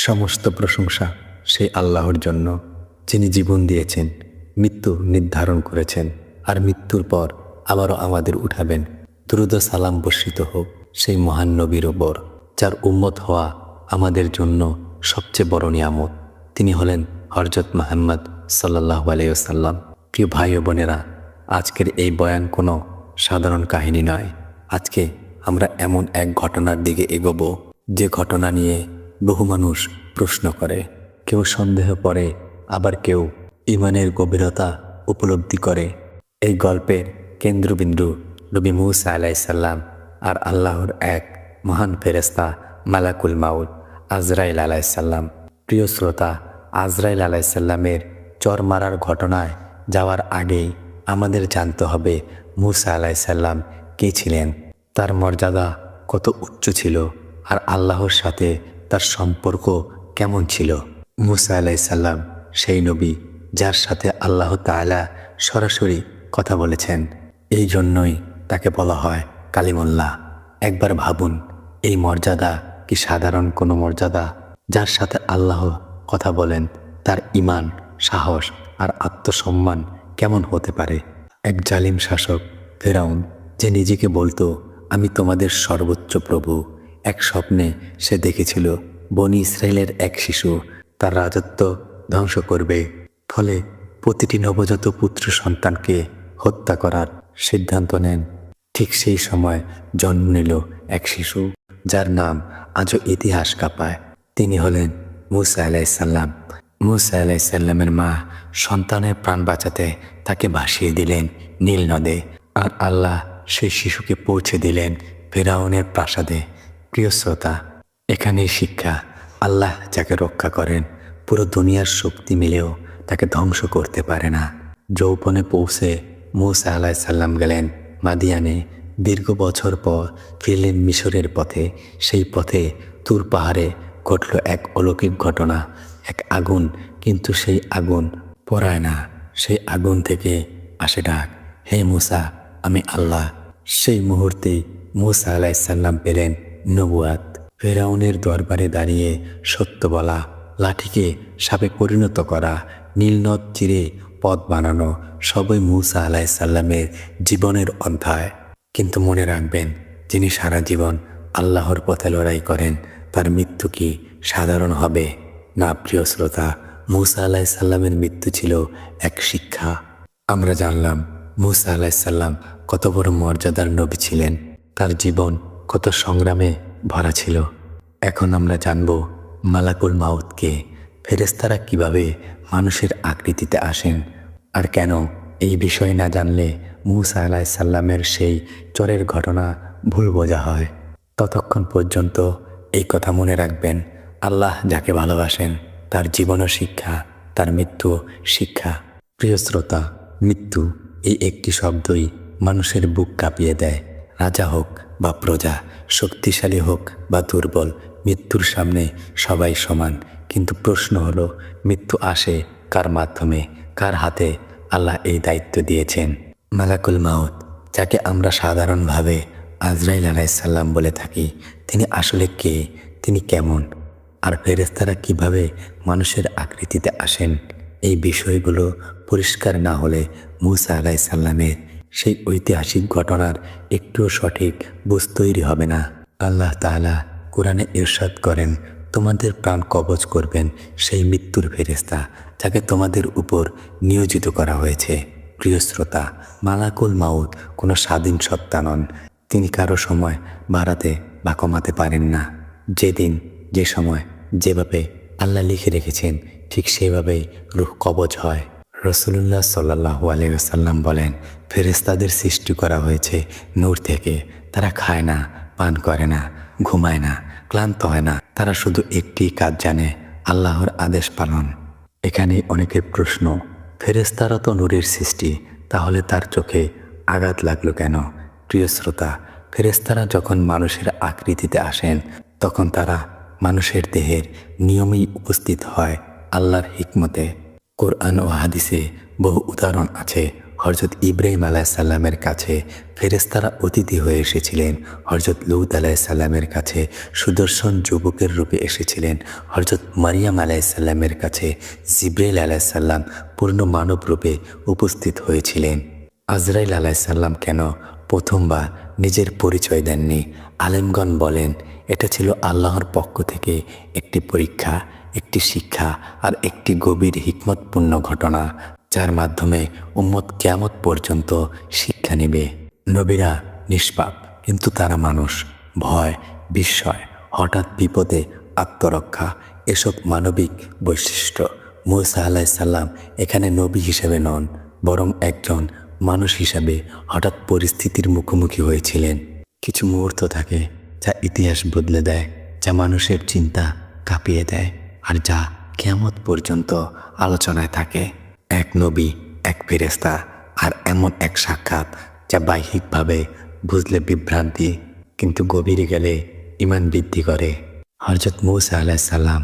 সমস্ত প্রশংসা সেই আল্লাহর জন্য, যিনি জীবন দিয়েছেন, মৃত্যু নির্ধারণ করেছেন, আর মৃত্যুর পর আবারও আমাদের উঠাবেন। দুরূদ ও সালাম বর্ষিত হোক সেই মহান নবীর ওপর, যার উম্মত হওয়া আমাদের জন্য সবচেয়ে বড় নিয়ামত। তিনি হলেন হযরত মুহাম্মদ সাল্লাল্লাহু আলাইহি ওয়াসাল্লাম। প্রিয় ভাই ও বোনেরা, আজকের এই বয়ান কোনো সাধারণ কাহিনী নয়। আজকে আমরা এমন এক ঘটনার দিকে এগোব, যে ঘটনা নিয়ে বহু মানুষ প্রশ্ন করে, কেউ সন্দেহ করে, আবার কেউ ঈমানের গভীরতা উপলব্ধি করে। এই গল্পের কেন্দ্রবিন্দু নবী মূসা আলাইহিস সালাম আর আল্লাহর এক মহান ফেরেশতা মালাকুল মাউত আজরাইল আলাইহিস সালাম। প্রিয় শ্রোতা, আজরাইল আলাইহিস সালামের চর মারার ঘটনায় যাওয়ার আগেই আমাদের জানতে হবে মূসা আলাইহিস সালাম কে ছিলেন, তার মর্যাদা কত উচ্চ ছিল, আর আল্লাহর সাথে তার সম্পর্ক কেমন ছিল। মূসা আলাইহিস সালাম সেই নবী যার সাথে আল্লাহ তাআলা সরাসরি কথা বলেছেন। এই জন্যই তাকে বলা হয় কালিমুল্লাহ। একবার ভাবুন, এই মর্যাদা কি সাধারণ কোনো মর্যাদা? যার সাথে আল্লাহ কথা বলেন, তার ঈমান, সাহস আর আত্মসম্মান কেমন হতে পারে? এক জালিম শাসক ফেরাউন, যে নিজেকে বলতো আমি তোমাদের সর্বোচ্চ প্রভু, এক স্বপ্নে সে দেখেছিল বনি ইসরায়েলের এক শিশু তার রাজত্ব ধ্বংস করবে। ফলে প্রতিটি নবজাত পুত্র সন্তানকে হত্যা করার সিদ্ধান্ত নেন। ঠিক সেই সময় জন্ম নিল এক শিশু, যার নাম আজও ইতিহাস কাঁপায়। তিনি হলেন মূসা আলাইহিস সালাম। মূসা আলাইহিস সালামের মা সন্তানের প্রাণ বাঁচাতে তাকে ভাসিয়ে দিলেন নীল নদে, আর আল্লাহ সেই শিশুকে পৌঁছে দিলেন ফেরাউনের প্রাসাদে। প্রিয় শ্রোতা, এখানেই শিক্ষা, আল্লাহ যাকে রক্ষা করেন, পুরো দুনিয়ার শক্তি মিলেও তাকে ধ্বংস করতে পারে না। যৌবনে পৌঁছে মূসা আলাইহিস সালাম গেলেন মাদিয়ানে। দীর্ঘ বছর পর ফিরলেন মিশরের পথে। সেই পথে তুর পাহাড়ে ঘটল এক অলৌকিক ঘটনা, এক আগুন, কিন্তু সেই আগুন পোড়ায় না, সেই আগুন থেকে আসে ডাক, হে মূসা, আমি আল্লাহ। সেই মুহূর্তেই মূসা আলাইহিস সালাম পেলেন নবুয়াত। ফেরাউনের দরবারে দাঁড়িয়ে সত্য বলা, লাঠিকে সাপে পরিণত করা, নীলনদ চিরে পথ বানানো, সবই মূসা আলাইহিস সালামের জীবনের অধ্যায়। কিন্তু মনে রাখবেন, যিনি সারা জীবন আল্লাহর পথে লড়াই করেন, তার মৃত্যু কি সাধারণ হবে? না প্রিয় শ্রোতা, মূসা আলাইহিস সালামের মৃত্যু ছিল এক শিক্ষা। আমরা জানলাম মূসা আলাইহিস সালাম কত বড় মর্যাদার নবী ছিলেন, তার জীবন কত সংগ্রামে ভরা ছিল। এখন আমরা জানব মালাকুল মাউতকে, ফেরেশতারা কিভাবে মানুষের আকৃতিতে আসেন, আর কেন এই বিষয় না জানলে মূসা আলাইহিস সালামের সেই চরের ঘটনা ভুল বোঝা হয়। ততক্ষণ পর্যন্ত এই কথা মনে রাখবেন, আল্লাহ যাকে ভালোবাসেন তার জীবনও শিক্ষা, তার মৃত্যু শিক্ষা। প্রিয় শ্রোতা, মৃত্যু এই একটি শব্দই মানুষের বুক কাঁপিয়ে দেয়। রাজা হোক বা প্রজা, শক্তিশালী হোক বা দুর্বল, মৃত্যুর সামনে সবাই সমান। কিন্তু প্রশ্ন হলো, মৃত্যু আসে কার মাধ্যমে, কার হাতে আল্লাহ এই দায়িত্ব দিয়েছেন? মালাকুল মাউত, যাকে আমরা সাধারণভাবে আজরাইল আলাইহিস সালাম বলে থাকি, তিনি আসলে কে? তিনি কেমন? আর ফেরেশতারা কিভাবে মানুষের আকৃতিতে আসেন? এই বিষয়গুলো পরিষ্কার না হলে মূসা আলাইহিস সালামের সেই ঐতিহাসিক ঘটনার একটুও সঠিক বুঝ তৈরি হবে না। আল্লাহ তাআলা কোরআনে ইরশাদ করেন, তোমাদের প্রাণ কবজ করবেন সেই মৃত্যুর ফেরেশতা, যাকে তোমাদের উপর নিয়োজিত করা হয়েছে। প্রিয় শ্রোতা, মালাকুল মাউত কোনো স্বাধীন সত্তা নন। তিনি কারো সময় বাড়াতে বা কমাতে পারেন না। যেদিন, যে সময়, যেভাবে আল্লাহ লিখে রেখেছেন, ঠিক সেভাবেই রূহ কবজ হয়। রাসূলুল্লাহ সাল্লাল্লাহু আলাইহি ওয়াসাল্লাম বলেন, ফেরেশতাদের সৃষ্টি করা হয়েছে নূর থেকে। তারা খায় না, পান করে না, ঘুমায় না, ক্লান্ত হয় না। তারা শুধু একটি কাজ জানে, আল্লাহর আদেশ পালন। এখানেই অনেকের প্রশ্ন, ফেরেশতারা তো নূরের সৃষ্টি, তাহলে তার চোখে আঘাত লাগলো কেন? প্রিয় শ্রোতা, ফেরেশতারা যখন মানুষের আকৃতিতে আসেন, তখন তারা মানুষের দেহের নিয়মেই উপস্থিত হয় আল্লাহর হিকমতে। কোরআন ও হাদিসে বহু উদাহরণ আছে। হযরত ইব্রাহিম আলাইসাল্লামের কাছে ফেরেশতারা অতিথি হয়ে এসেছিলেন। হযরত লূত আলাইসাল্লামের কাছে সুদর্শন যুবকের রূপে এসেছিলেন। হযরত মারিয়াম আলাইসাল্লামের কাছে জিবরাইল আলাইসাল্লাম পূর্ণ মানব রূপে উপস্থিত হয়েছিলেন। আজরাইল আলাইসাল্লাম কেন প্রথমবার নিজের পরিচয় দেননি? আলেমগণ বলেন এটা ছিল আল্লাহর পক্ষ থেকে একটি পরীক্ষা, একটি শিক্ষা আর একটি গভীর হিকমতপূর্ণ ঘটনা, যার মাধ্যমে উম্মত কিয়ামত পর্যন্ত শিক্ষা নেবে। নবীরা নিষ্পাপ, কিন্তু তারা মানুষ। ভয়, বিস্ময়, হঠাৎ বিপদে আত্মরক্ষা, এসব মানবিক বৈশিষ্ট্য। মূসা আলাইসাল্লাম এখানে নবী হিসেবে নন, বরং একজন মানুষ হিসাবে হঠাৎ পরিস্থিতির মুখোমুখি হয়েছিলেন। কিছু মুহূর্ত থাকে যা ইতিহাস বদলে দেয়, যা মানুষের চিন্তা কাঁপিয়ে দেয়, আর যা কিয়ামত পর্যন্ত আলোচনায় থাকে। এক নবী, এক ফেরেশতা, আর এমন এক সাক্ষাৎ যা বাহ্যিকভাবে বুঝলে বিভ্রান্তি, কিন্তু গভীরে গেলে ঈমান বৃদ্ধি করে। হযরত মূসা আলাইসাল্লাম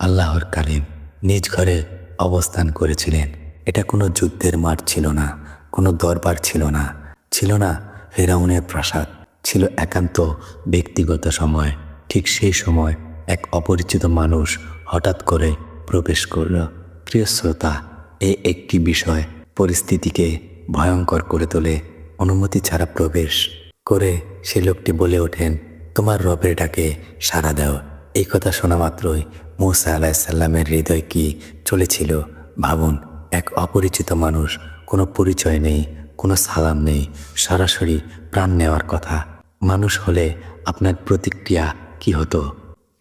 আল্লাহর কালিম নিজ ঘরে অবস্থান করেছিলেন। এটা কোনো যুদ্ধের মাঠ ছিল না, কোনো দরবার ছিল না, ছিল না ফেরাউনের প্রাসাদ, ছিল একান্ত ব্যক্তিগত সময়। ঠিক সেই সময় এক অপরিচিত মানুষ হঠাৎ করে প্রবেশ করল। প্রিয় শ্রোতা, এই একটি বিষয় পরিস্থিতিকে ভয়ঙ্কর করে তোলে। অনুমতি ছাড়া প্রবেশ করে সে লোকটি বলে ওঠেন, তোমার রবের ডাকে সাড়া দাও। এই কথা শোনা মাত্রই মূসা আলাইসাল্লামের হৃদয় কি চলেছিল ভাবুন। এক অপরিচিত মানুষ, কোনো পরিচয় নেই, কোনো সালাম নেই, সরাসরি প্রাণ নেওয়ার কথা। মানুষ হলে আপনার প্রতিক্রিয়া কি হতো?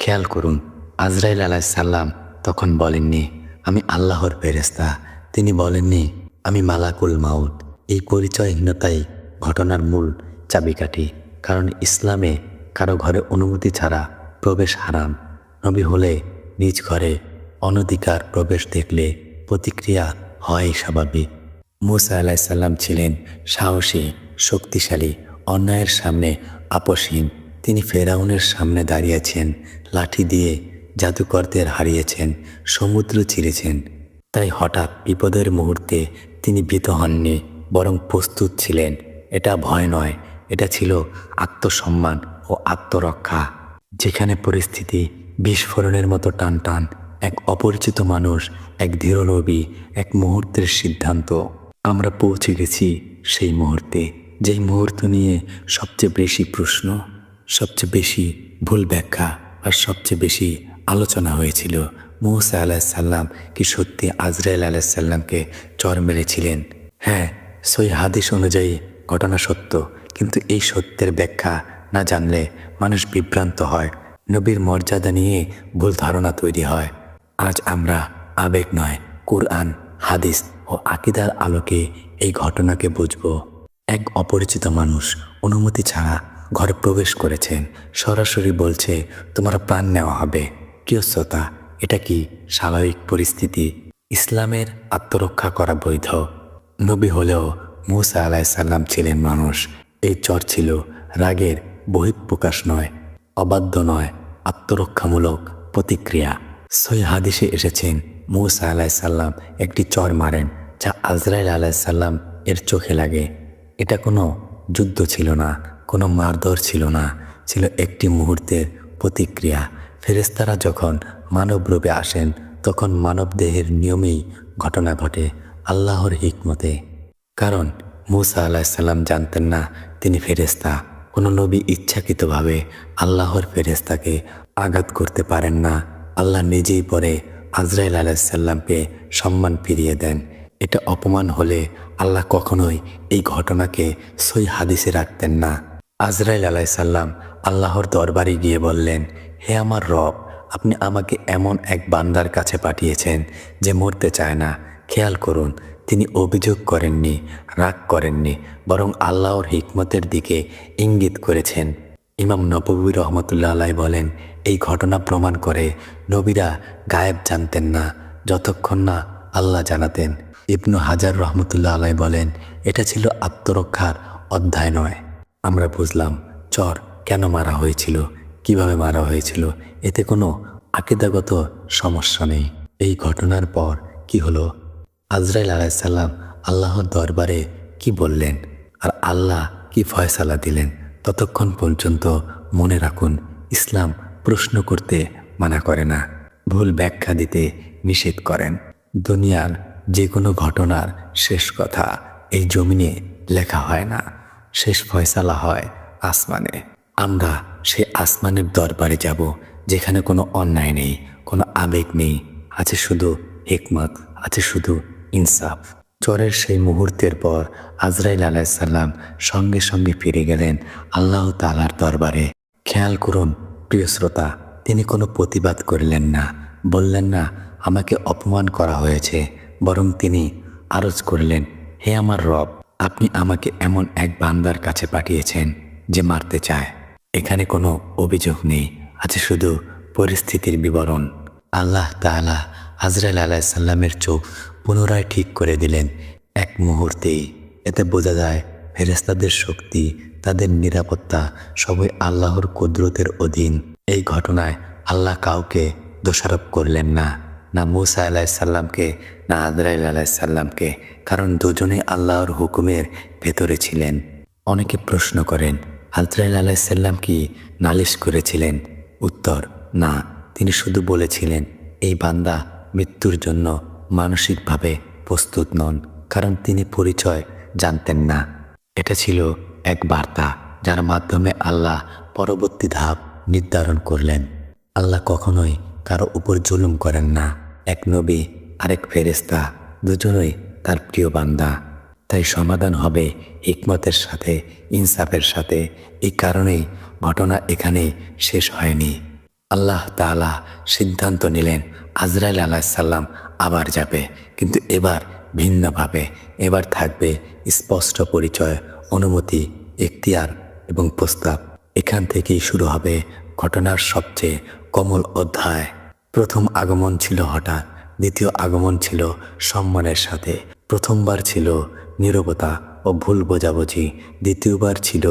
খেয়াল করুন, আজরাইল আলাইসাল্লাম তখন বলেননি আমি আল্লাহর ফেরেশতা। তিনি বলেননি আমি মালাকুল মাউত। এই পরিচয়হীনতাই ঘটনার মূল চাবিকাঠি। কারণ ইসলামে কারো ঘরে অনুমতি ছাড়া প্রবেশ হারাম। নবী হলে নিজ ঘরে অনধিকার প্রবেশ দেখলে প্রতিক্রিয়া হয় স্বাভাবিক। মূসা আলাইসাল্লাম ছিলেন সাহসী, শক্তিশালী, অন্যায়ের সামনে আপোষহীন। তিনি ফেরাউনের সামনে দাঁড়িয়েছেন, লাঠি দিয়ে জাদুকরদের হারিয়েছেন, সমুদ্র চিরেছেন। তাই হঠাৎ বিপদের মুহূর্তে তিনি ভীত হননি, বরং প্রস্তুত ছিলেন। এটা ভয় নয়, এটা ছিল আত্মসম্মান ও আত্মরক্ষা। যেখানে পরিস্থিতি বিস্ফোরণের মতো টান টান, এক অপরিচিত মানুষ, এক ধীর নবী, এক মুহূর্তের সিদ্ধান্ত। আমরা পৌঁছে গেছি সেই মুহূর্তে, যেই মুহূর্ত নিয়ে সবচেয়ে বেশি প্রশ্ন, সবচেয়ে বেশি ভুল ব্যাখ্যা আর সবচেয়ে বেশি আলোচনা হয়েছিল। মূসা আলাইসাল্লাম কি সত্যি আজরাইল আলাইসাল্লামকে চর মেরেছিলেন? হ্যাঁ, সই হাদিস অনুযায়ী ঘটনা সত্য, কিন্তু এই সত্যের ব্যাখ্যা না জানলে মানুষ বিভ্রান্ত হয়, নবীর মর্যাদা নিয়ে ভুল ধারণা তৈরি হয়। আজ আমরা আবেগ নয়, কুরআন, হাদিস ও আকীদার আলোকে এই ঘটনাকে বুঝব। এক অপরিচিত মানুষ অনুমতি ছাড়া ঘরে প্রবেশ করেছেন, সরাসরি বলছে তোমার প্রাণ নেওয়া হবে। প্রিয় শ্রোতা, এটা কি স্বাভাবিক পরিস্থিতি? ইসলামের আত্মরক্ষা করা বৈধ। নবী হলেও মূসা আলাইসাল্লাম ছিলেন মানুষ। এই চর ছিল রাগের বহিঃপ্রকাশ নয়, অবাধ্য নয়, আত্মরক্ষামূলক প্রতিক্রিয়া। সহিহ হাদিসে এসেছেন মূসা আলাইসাল্লাম একটি চর মারেন, যা আজরাইল আলাইসাল্লাম এর চোখে লাগে। এটা কোনো যুদ্ধ ছিল না, কোনো মারধর ছিল না, ছিল একটি মুহূর্তের প্রতিক্রিয়া। ফেরেশতারা যখন মানব রূপে আসেন, তখন মানব দেহের নিয়মেই ঘটনা ঘটে, আল্লাহর হিকমতে। কারণ মূসা আলাইসাল্লাম জানতেন না তিনি ফেরেশতা। কোনো নবী ইচ্ছাকৃতভাবে আল্লাহর ফেরেশতাকে আঘাত করতে পারেন না। আল্লাহ নিজেই পরে আজরাইল আলাইসাল্লামকে সম্মান ফিরিয়ে দেন। এটা অপমান হলে আল্লাহ কখনোই এই ঘটনাকে সই হাদিসে রাখতেন না। আজরাইল আলাইসাল্লাম আল্লাহর দরবারে গিয়ে বললেন, হে আমার রব, আপনি আমাকে এমন এক বান্দার কাছে পাঠিয়েছেন যে মরতে চায় না। খেয়াল করুন, তিনি অভিযোগ করেননি, রাগ করেননি, বরং আল্লাহর হিকমতের দিকে ইঙ্গিত করেছেন। ইমাম নববী রহমতুল্লাহ আলাইহি বলেন, এই ঘটনা প্রমাণ করে নবীরা গায়েব জানতেন না যতক্ষণ না আল্লাহ জানাতেন। ইবনু হাজার রহমতুল্লাহ আলাইহি বলেন, এটা ছিল আত্মরক্ষার অধ্যায় নয়। আমরা বুঝলাম চর কেন মারা হয়েছিল, কিভাবে মারা হয়েছিল। এতে কোনো আকীদাগত সমস্যা নেই। এই ঘটনার পর কি হলো? আজরাইল আলাইসাল্লাম আল্লাহর দরবারে কি বললেন আর আল্লাহ কি ফয়সালা দিলেন। ততক্ষণ পর্যন্ত মনে রাখুন, ইসলাম প্রশ্ন করতে মানা করে না, ভুল ব্যাখ্যা দিতে নিষেধ করেন। দুনিয়ার যে কোনো ঘটনার শেষ কথা এই জমিনে লেখা হয় না, শেষ ফয়সালা হয় আসমানে। আমরা সেই আসমানের দরবারে যাব যেখানে কোনো অন্যায় নেই, কোনো আবেগ নেই, আছে শুধু হিকমত, আছে শুধু ইনসাফ। চরের সেই মুহূর্তের পর আজরাইল আলাইসাল্লাম সঙ্গে সঙ্গে ফিরে গেলেন আল্লাহ তাআলার দরবারে। খেয়াল করুন প্রিয় শ্রোতা, তিনি কোনো প্রতিবাদ করলেন না, বললেন না আমাকে অপমান করা হয়েছে, বরং তিনি আরজ করলেন, হে আমার রব, আপনি আমাকে এমন এক বান্দার কাছে পাঠিয়েছেন যে মারতে চায়। এখানে কোনো অভিযোগ নেই, আছে শুধু পরিস্থিতির বিবরণ। আল্লাহ তাআলা আজরাইল আলাইসাল্লামের চোখ পুনরায় ঠিক করে দিলেন এক মুহূর্তেই। এতে বোঝা যায় ফেরেশতাদের শক্তি, তাদের নিরাপত্তা সবই আল্লাহর কুদরতের অধীন। এই ঘটনায় আল্লাহ কাউকে দোষারোপ করলেন না, না মূসা আলাইসাল্লামকে না আজরাইল আলাইসাল্লামকে, কারণ দুজনেই আল্লাহর হুকুমের ভেতরে ছিলেন। অনেকে প্রশ্ন করেন, আজরাইল আলাইসাল্লাম কি নালিশ করেছিলেন? উত্তর, না, তিনি শুধু বলেছিলেন এই বান্দা মৃত্যুর জন্য মানসিকভাবে প্রস্তুত নন, কারণ তিনি পরিচয় জানতেন না। এটা ছিল এক বার্তা যার মাধ্যমে আল্লাহ পরবর্তী ধাপ নির্ধারণ করলেন। আল্লাহ কখনোই কারো উপর জুলুম করেন না। এক নবী আরেক ফেরেশতা দুজনই তার প্রিয় বান্দা, তাই সমাধান হবে হিকমতের সাথে, ইনসাফের সাথে। এই কারণেই ঘটনা এখানেই শেষ হয়নি। আল্লাহ তাআলা সিদ্ধান্ত নিলেন আজরাইল আলাইসাল্লাম আবার যাবে, কিন্তু এবার ভিন্নভাবে। এবার থাকবে স্পষ্ট পরিচয়, অনুমতি, এখতিয়ার এবং প্রস্তাব। এখান থেকেই শুরু হবে ঘটনার সবচেয়ে কোমল অধ্যায়। প্রথম আগমন ছিল হঠাৎ, দ্বিতীয় আগমন ছিল সম্মানের সাথে। প্রথমবার ছিল নীরবতা ও ভুল বোঝাবুঝি, দ্বিতীয়বার ছিল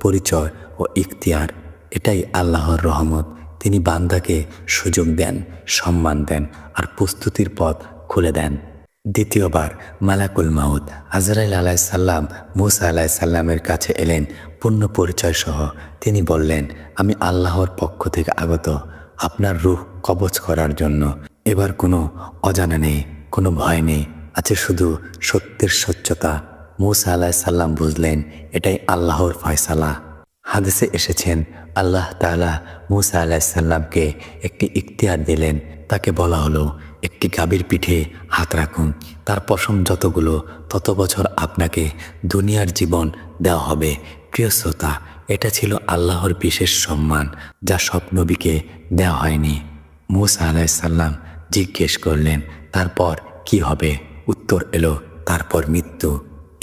পরিচয় ও ইখতিয়ার। এটাই আল্লাহর রহমত। তিনি বান্দাকে সুযোগ দেন, সম্মান দেন আর প্রস্তুতির পথ খুলে দেন। দ্বিতীয়বার মালাকুল মাউত আজরাইল আলাইসাল্লাম মূসা আলাইসাল্লামের কাছে এলেন পূর্ণ পরিচয় সহ। তিনি বললেন, আমি আল্লাহর পক্ষ থেকে আগত আপনার রূহ কবজ করার জন্য। এবার কোনো অজানা নেই, কোনো ভয় নেই, আছে শুধু সত্যের স্বচ্ছতা। মূসা আলাইসাল্লাম বুঝলেন এটাই আল্লাহর ফয়সালা। হাদিসে এসেছেন আল্লাহ তাআলা মূসা আলাইসাল্লামকে একটি ইখতিয়ার দিলেন। তাকে বলা হলো, একটি গাভীর পিঠে হাত রাখুন, তার পশম যতগুলো তত বছর আপনাকে দুনিয়ার জীবন দেওয়া হবে। প্রিয় শ্রোতা, এটা ছিল আল্লাহর বিশেষ সম্মান যা সব নবীকে দেওয়া হয়নি। মূসা আলাইসাল্লাম জিজ্ঞেস করলেন, তারপর কি হবে? উত্তর এলো, তারপর মৃত্যু।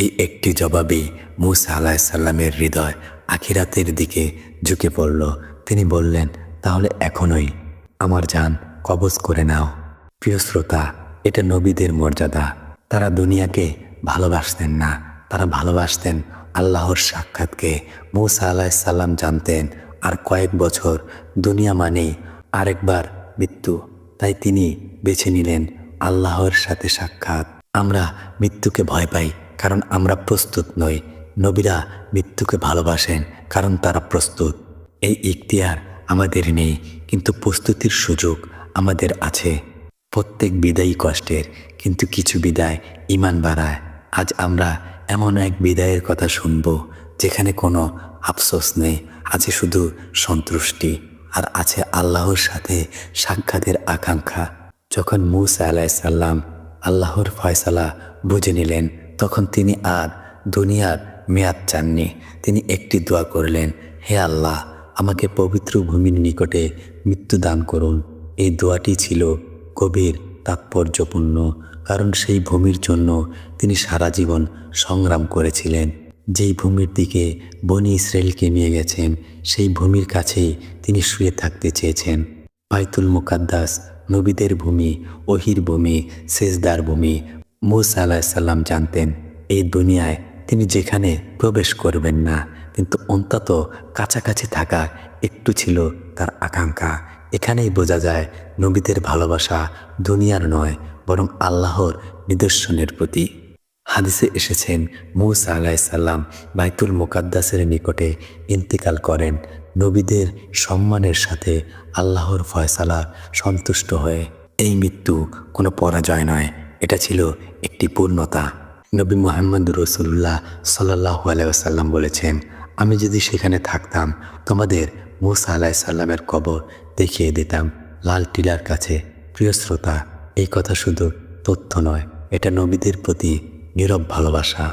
এই একটি জবাবেই মূসা আলাইসাল্লামের হৃদয় আখিরাতের দিকে ঝুঁকে পড়ল। তিনি বললেন, তাহলে এখনই আমার জান কবজ করে নাও। প্রিয় শ্রোতা, এটা নবীদের মর্যাদা। তারা দুনিয়াকে ভালোবাসতেন না, তারা ভালোবাসতেন আল্লাহর সাক্ষাৎকে। মূসা আলাইসাল্লাম জানতেন আর কয়েক বছর, দুনিয়া মানেই আরেকবার মৃত্যু। তাই তিনি বেছে নিলেন আল্লাহর সাথে সাক্ষাৎ। আমরা মৃত্যুকে ভয় পাই কারণ আমরা প্রস্তুত নই। নবীরা মৃত্যুকে ভালোবাসেন কারণ তারা প্রস্তুত। এই ইখতিয়ার আমাদের নেই, কিন্তু প্রস্তুতির সুযোগ আমাদের আছে। প্রত্যেক বিদায়ী কষ্টের, কিন্তু কিছু বিদায় ঈমান বাড়ায়। আজ আমরা এমন এক বিদায়ের কথা শুনব যেখানে কোনো আফসোস নেই, আছে শুধু সন্তুষ্টি আর আছে আল্লাহর সাথে সাক্ষাতের আকাঙ্ক্ষা। যখন মূসা আলাইসাল্লাম আল্লাহর ফয়সালা বুঝে নিলেন, তখন তিনি আর দুনিয়ার মেয়াদ চাননি। তিনি একটি দোয়া করলেন, হে আল্লাহ, আমাকে পবিত্র ভূমির নিকটে মৃত্যু দান করুন। এই দোয়াটি ছিল গভীর তাৎপর্যপূর্ণ, কারণ সেই ভূমির জন্য তিনি সারা জীবন সংগ্রাম করেছিলেন। যেই ভূমির দিকে বনি ইসরায়েলকে নিয়ে গেছেন, সেই ভূমির কাছেই তিনি শুয়ে থাকতে চেয়েছেন। বাইতুল মুকাদ্দাস নবীদের ভূমি, ওহির ভূমি, সেজদার ভূমি। মূসা আলাইসাল্লাম জানতেন এই দুনিয়ায় তিনি যেখানে প্রবেশ করবেন না, কিন্তু অন্তত কাছাকাছি থাকা একটু ছিল তার আকাঙ্ক্ষা। এখানেই বোঝা যায় নবীদের ভালোবাসা দুনিয়ার নয়, বরং আল্লাহর নিদর্শনের প্রতি। হাদিসে এসেছেন মূসা আলাইসাল্লাম বাইতুল মুকাদ্দাসের নিকটে ইন্তিকাল করেন নবীদের সম্মানের সাথে আল্লাহর ফয়সালা সন্তুষ্ট হয়ে। এই মৃত্যু কোনো পরাজয় নয়, এটা ছিল একটি পূর্ণতা। নবী মুহাম্মদ রাসূলুল্লাহ সাল্লাল্লাহু আলাইহি ওয়াসাল্লাম বলেছেন, আমি যদি সেখানে থাকতাম তোমাদের মূসা আলাইসাল্লামের কবর দেখিয়ে দিতাম লাল টিলার কাছে। প্রিয় শ্রোতা, এই কথা শুধু তথ্য নয়, এটা নবীদের প্রতি নীরব ভালোবাসা।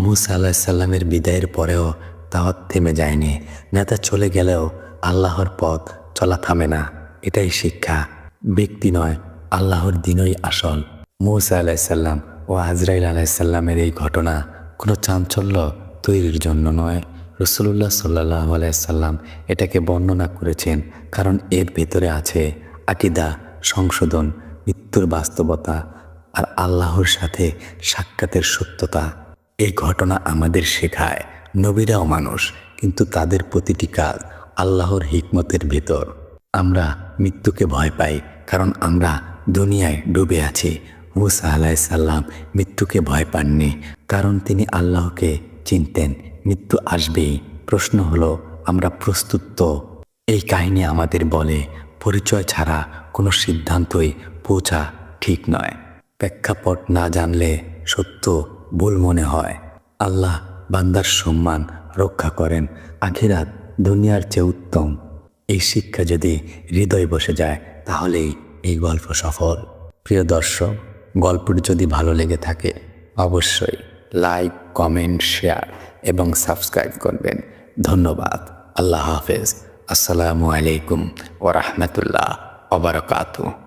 মূসা আলাইসাল্লামের বিদায়ের পরেও দাওয়াত থেমে যায়নি। নেতা চলে গেলেও আল্লাহর পথ চলা থামে না। এটাই শিক্ষা, ব্যক্তি নয় আল্লাহর দিনই আসল। মূসা আলাইসাল্লাম ও আজরাইল আলাইসাল্লামের এই ঘটনা কোনো চাঞ্চল্য তৈরির জন্য নয়। রাসূলুল্লাহ সাল্লাল্লাহু আলাইহি সাল্লাম এটাকে বর্ণনা করেছেন কারণ এর ভেতরে আছে আকীদা, সংশোধন, মৃত্যুর বাস্তবতা আর আল্লাহর সাথে সাক্ষাতের সত্যতা। এই ঘটনা আমাদের শেখায় নবীরাও মানুষ, কিন্তু তাদের প্রতিটি কাজ আল্লাহর হিকমতের ভেতর। আমরা মৃত্যুকে ভয় পাই কারণ আমরা দুনিয়ায় ডুবে আছি। মূসা আলাইসাল্লাম মৃত্যুকে ভয় পাননি কারণ তিনি আল্লাহকে চিনতেন। মৃত্যু আসবেই, প্রশ্ন হলো আমরা প্রস্তুত তো? এই কাহিনী আমাদের বলে পরিচয় ছাড়া কোনো সিদ্ধান্তই পৌঁছা ঠিক নয়। প্রেক্ষাপট না জানলে সত্য ভুল মনে হয়। আল্লাহ বান্দার সম্মান রক্ষা করেন, আখিরাত দুনিয়ার চেয়ে উত্তম। এই শিক্ষা যদি হৃদয় বসে যায় তাহলেই এই গল্প সফল। প্রিয় দর্শক, গল্পটি যদি ভালো লেগে থাকে অবশ্যই লাইক, কমেন্ট, শেয়ার এবং সাবস্ক্রাইব করবেন। ধন্যবাদ। আল্লাহ হাফেজ। আসসালামু আলাইকুম ওয়া রাহমাতুল্লাহ ওয়া বারাকাতুহু।